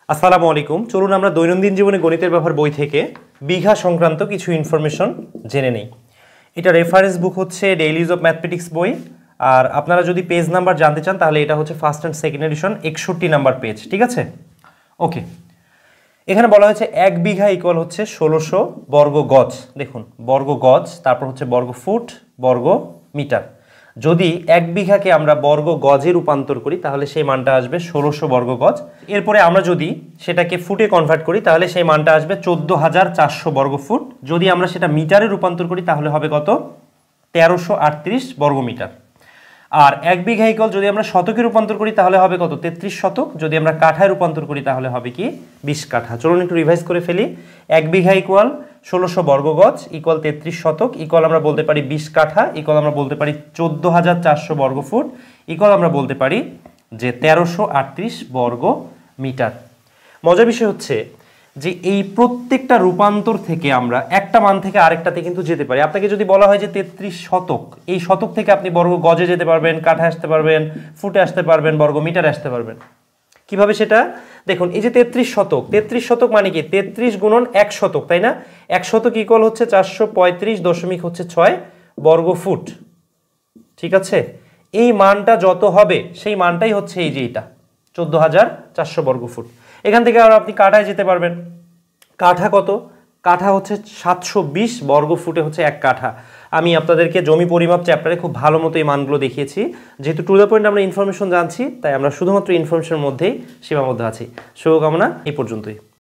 আসসালামু আলাইকুম। চলুন আমরা দৈনন্দিন জীবনে গণিতের ব্যবহার বই থেকে বিঘা সংক্রান্ত কিছু ইনফরমেশন জেনে নেই। এটা রেফারেন্স বুক হচ্ছে ডেইলি ইউজ অফ ম্যাথমেটিক্স বই। আর আপনারা যদি পেজ নাম্বার জানতে চান তাহলে এটা হচ্ছে first and second addition 61 number page, ঠিক আছে? ওকে, এখানে বলা হয়েছে 1 বিঘা ইকুয়াল হচ্ছে 1600 বর্গ গজ। দেখুন, বর্গ গজ, তারপর হচ্ছে বর্গ ফুট, বর্গ মিটার। যদি 1 বিঘাকে আমরা বর্গ গজে রূপান্তর করি তাহলে সেই মানটা আসবে 1600 বর্গ গজ। এরপরে আমরা যদি সেটাকে ফুটে কনভার্ট করি তাহলে সেই মানটা আসবে 14400 বর্গ ফুট। যদি আমরা সেটা মিটারে রূপান্তর করি তাহলে হবে কত? 1338 বর্গ মিটার। আর 1 বিঘা ইকুয়াল যদি আমরা শতকে রূপান্তর করি তাহলে হবে কত? 33 শতক। যদি আমরা কাঠায় রূপান্তর করি তাহলে হবে কি? 20 কাঠা। চলুন একটু রিভাইজ করে ফেলি। 1 বিঘা ইকুয়াল 1600 বর্গ গজ ইকুয়াল 33 শতক ইকুয়াল আমরা বলতে পারি 20 কাঠা ইকুয়াল আমরা বলতে পারি 14400 বর্গ ফুট ইকুয়াল আমরা বলতে পারি যে 1338 বর্গ মিটার। মজার বিষয় হচ্ছে যে এই প্রত্যেকটা রূপান্তর থেকে আমরা একটা মান থেকে আরেকটাতে কিন্তু যেতে পারি। আপনাকে যদি বলা হয় যে 33 শতক, এই শতক থেকে আপনি বর্গ গজে যেতে পারবেন, কাঠায় আসতে পারবেন, ফুটে আসতে পারবেন, বর্গ মিটারে আসতে পারবেন। কিভাবে সেটা দেখুন, এই যে 33 শতক, 33 শতক মানে কি? 33 গুণন 1 শতক, তাই না? 1 শতক ইকুয়াল হচ্ছে 435.6 বর্গ ফুট, ঠিক আছে? এই মানটা যত হবে সেই মানটাই হচ্ছে এই যে এটা 14400 বর্গ ফুট। এখান থেকে আর আপনি কাঠায় যেতে পারবেন। কাঠা কত? কাঠা হচ্ছে 720 বর্গ ফুটে হচ্ছে 1 কাঠা। আমি আপনাদেরকে জমি পরিমাপ চ্যাপ্টারে খুব ভালো মতো এই মানগুলো দেখিয়েছি। যেহেতু টু দ্য পয়েন্ট আমরা ইনফরমেশন জানছি তাই আমরা শুধুমাত্র ইনফরমেশনের মধ্যেই সীমাবদ্ধ আছি। শুভকামনা, এই পর্যন্তই।